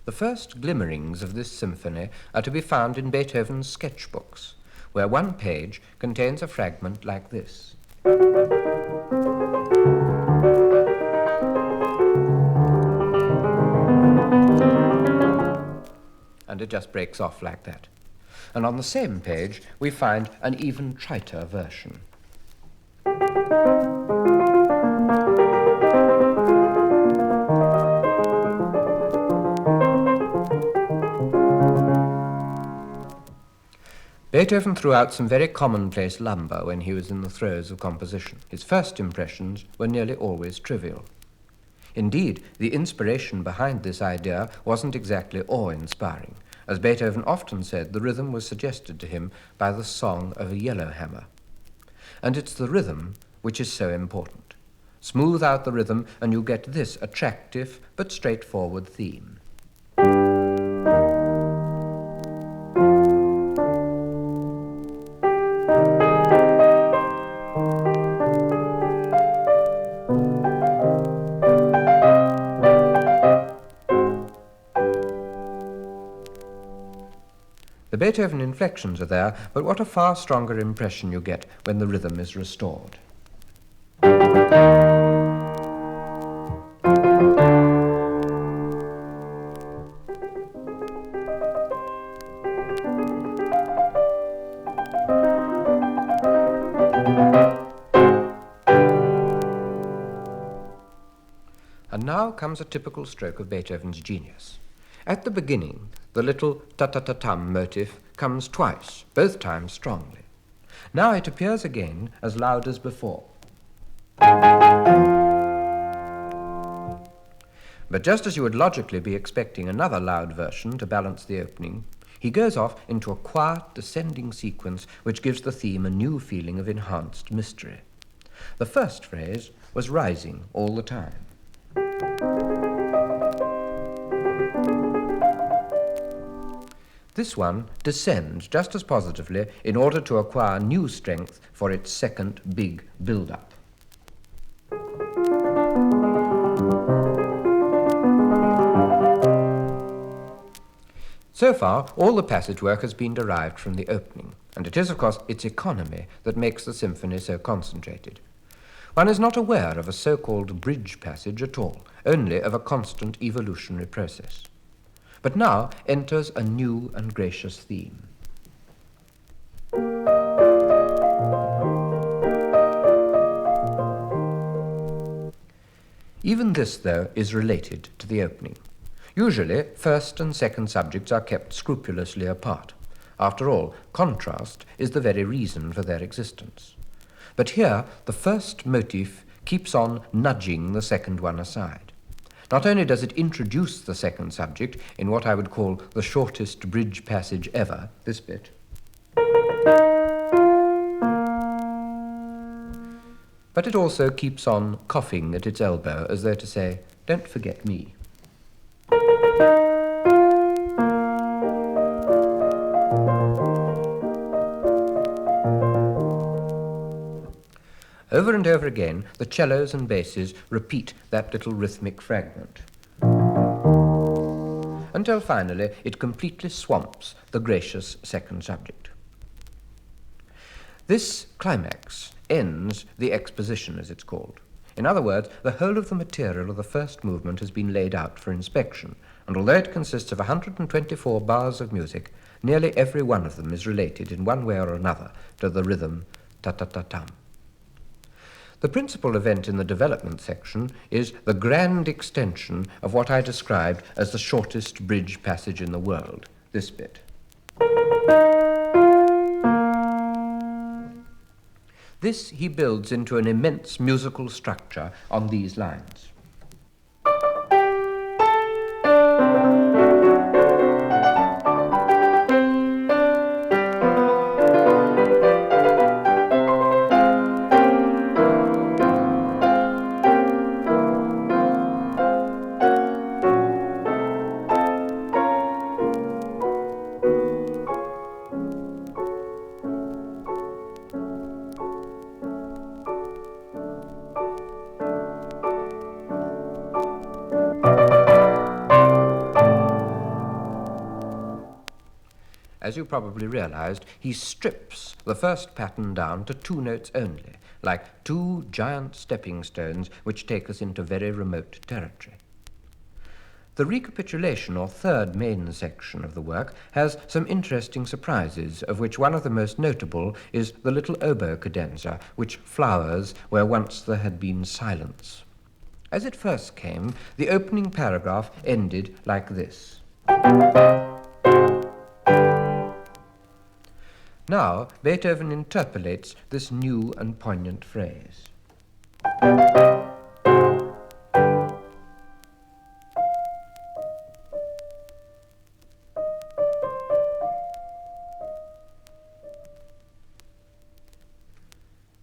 The first glimmerings of this symphony are to be found in Beethoven's sketchbooks, where one page contains a fragment like this. And it just breaks off like that. And on the same page, we find an even triter version. Beethoven threw out some very commonplace lumber when he was in the throes of composition. His first impressions were nearly always trivial. Indeed, the inspiration behind this idea wasn't exactly awe-inspiring. As Beethoven often said, the rhythm was suggested to him by the song of a yellowhammer. And it's the rhythm which is so important. Smooth out the rhythm and you get this attractive but straightforward theme. The Beethoven inflections are there, but what a far stronger impression you get when the rhythm is restored. And now comes a typical stroke of Beethoven's genius. At the beginning, the little ta-ta-ta-tum motif comes twice, both times strongly. Now it appears again as loud as before. But just as you would logically be expecting another loud version to balance the opening, he goes off into a quiet, descending sequence which gives the theme a new feeling of enhanced mystery. The first phrase was rising all the time. This one descends just as positively in order to acquire new strength for its second big build-up. So far, all the passage work has been derived from the opening, and it is, of course, its economy that makes the symphony so concentrated. One is not aware of a so-called bridge passage at all, only of a constant evolutionary process. But now enters a new and gracious theme. Even this, though, is related to the opening. Usually, first and second subjects are kept scrupulously apart. After all, contrast is the very reason for their existence. But here, the first motif keeps on nudging the second one aside. Not only does it introduce the second subject in what I would call the shortest bridge passage ever, this bit, but it also keeps on coughing at its elbow as though to say, "Don't forget me." Over and over again, the cellos and basses repeat that little rhythmic fragment, until finally it completely swamps the gracious second subject. This climax ends the exposition, as it's called. In other words, the whole of the material of the first movement has been laid out for inspection, and although it consists of 124 bars of music, nearly every one of them is related in one way or another to the rhythm ta-ta-ta-tum. The principal event in the development section is the grand extension of what I described as the shortest bridge passage in the world, this bit. This he builds into an immense musical structure on these lines. as you probably realized, he strips the first pattern down to 2 notes only, like 2 giant stepping stones which take us into very remote territory. The recapitulation, or third main section of the work, has some interesting surprises, of which one of the most notable is the little oboe cadenza, which flowers where once there had been silence. As it first came, the opening paragraph ended like this. Now, Beethoven interpolates this new and poignant phrase.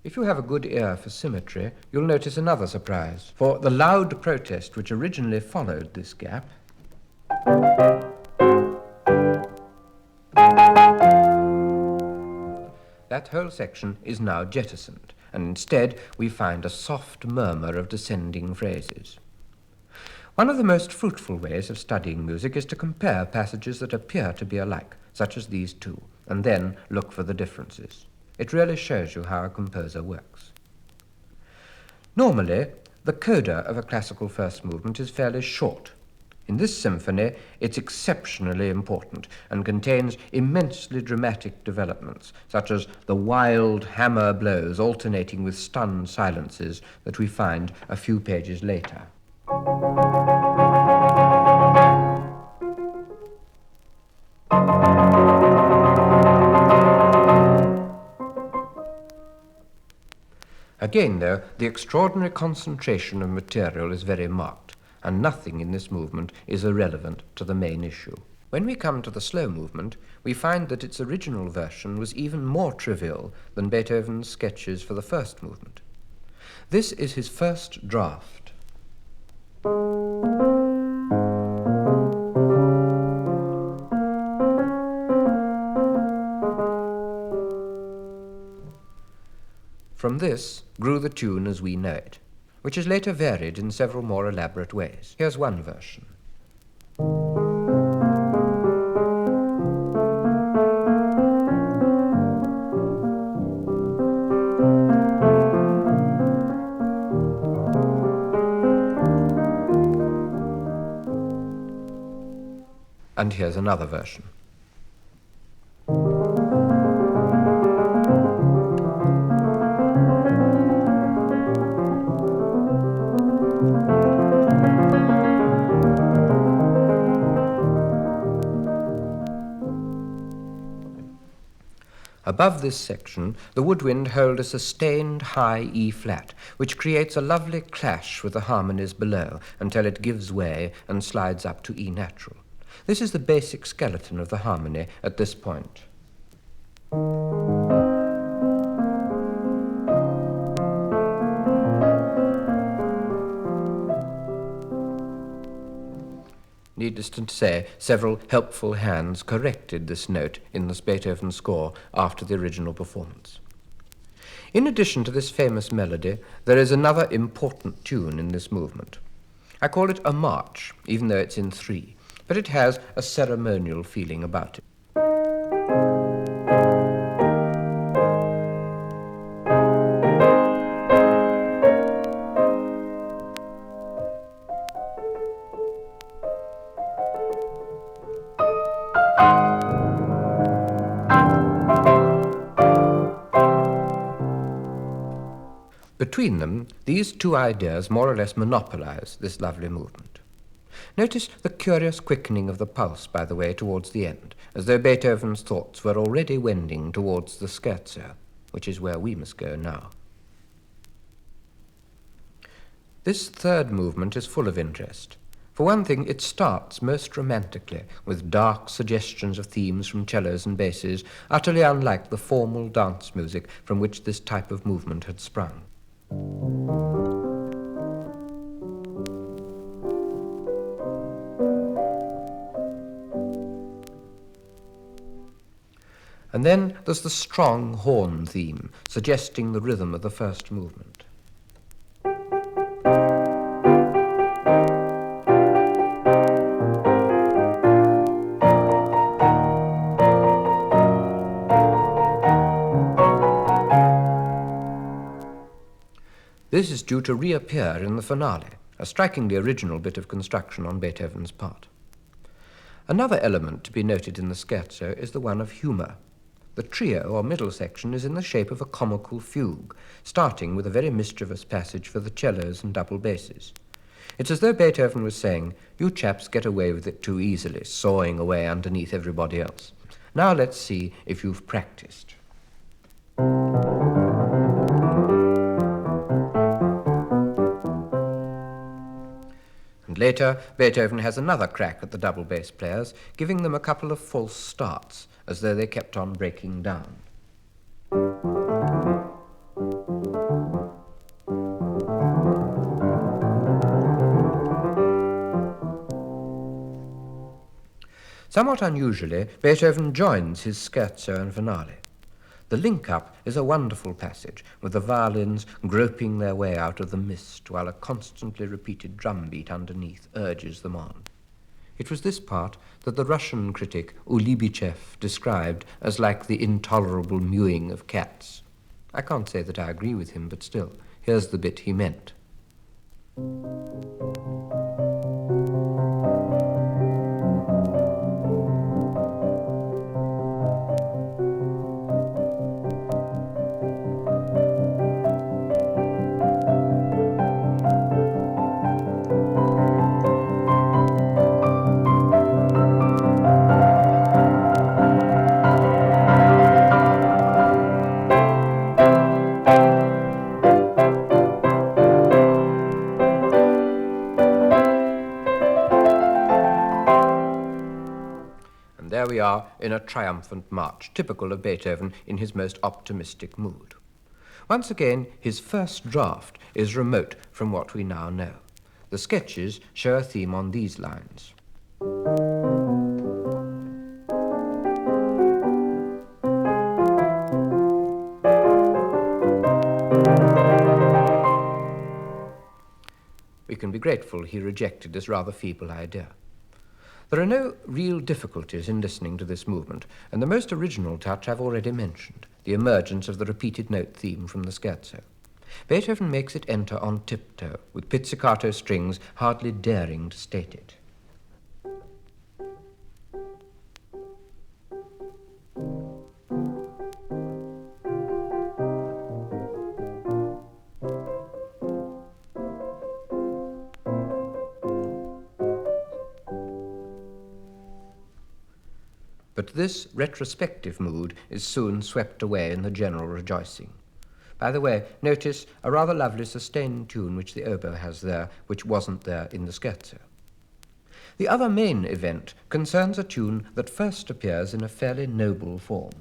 If you have a good ear for symmetry, you'll notice another surprise, for the loud protest which originally followed this gap that whole section is now jettisoned, and instead we find a soft murmur of descending phrases. One of the most fruitful ways of studying music is to compare passages that appear to be alike, such as these two, and then look for the differences. It really shows you how a composer works. Normally, the coda of a classical first movement is fairly short. In this symphony, it's exceptionally important and contains immensely dramatic developments, such as the wild hammer blows alternating with stunned silences that we find a few pages later. Again, though, the extraordinary concentration of material is very marked, and nothing in this movement is irrelevant to the main issue. When we come to the slow movement, we find that its original version was even more trivial than Beethoven's sketches for the first movement. This is his first draft. From this grew the tune as we know it, which is later varied in several more elaborate ways. Here's one version. And here's another version. Above this section, the woodwind holds a sustained high E-flat, which creates a lovely clash with the harmonies below until it gives way and slides up to E natural. This is the basic skeleton of the harmony at this point. Needless to say, several helpful hands corrected this note in the Beethoven score after the original performance. In addition to this famous melody, there is another important tune in this movement. I call it a march, even though it's in 3, but it has a ceremonial feeling about it. Between them, these two ideas more or less monopolize this lovely movement. Notice the curious quickening of the pulse, by the way, towards the end, as though Beethoven's thoughts were already wending towards the Scherzo, which is where we must go now. This third movement is full of interest. For one thing, it starts most romantically, with dark suggestions of themes from cellos and basses, utterly unlike the formal dance music from which this type of movement had sprung. And then there's the strong horn theme, suggesting the rhythm of the first movement. This is due to reappear in the finale, a strikingly original bit of construction on Beethoven's part. Another element to be noted in the scherzo is the one of humour. The trio, or middle section, is in the shape of a comical fugue, starting with a very mischievous passage for the cellos and double basses. It's as though Beethoven was saying, "You chaps get away with it too easily, sawing away underneath everybody else. Now let's see if you've practiced." And later, Beethoven has another crack at the double bass players, giving them a couple of false starts, as though they kept on breaking down. Somewhat unusually, Beethoven joins his scherzo and finale. The link-up is a wonderful passage, with the violins groping their way out of the mist while a constantly repeated drum beat underneath urges them on. It was this part that the Russian critic Ulibichev described as like the intolerable mewing of cats. I can't say that I agree with him, but still, here's the bit he meant. There we are in a triumphant march, typical of Beethoven in his most optimistic mood. Once again, his first draft is remote from what we now know. The sketches show a theme on these lines. We can be grateful he rejected this rather feeble idea. There are no real difficulties in listening to this movement, and the most original touch I've already mentioned, the emergence of the repeated note theme from the scherzo. Beethoven makes it enter on tiptoe, with pizzicato strings hardly daring to state it. But this retrospective mood is soon swept away in the general rejoicing. By the way, notice a rather lovely sustained tune which the oboe has there, which wasn't there in the scherzo. The other main event concerns a tune that first appears in a fairly noble form.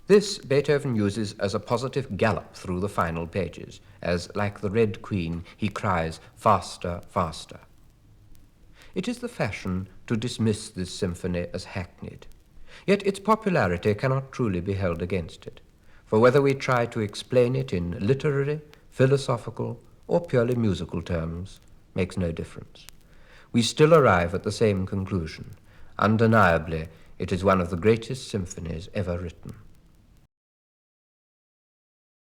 This Beethoven uses as a positive gallop through the final pages, as, like the Red Queen, he cries, "Faster, faster." It is the fashion to dismiss this symphony as hackneyed. Yet its popularity cannot truly be held against it, for whether we try to explain it in literary, philosophical, or purely musical terms makes no difference. We still arrive at the same conclusion. Undeniably, it is one of the greatest symphonies ever written.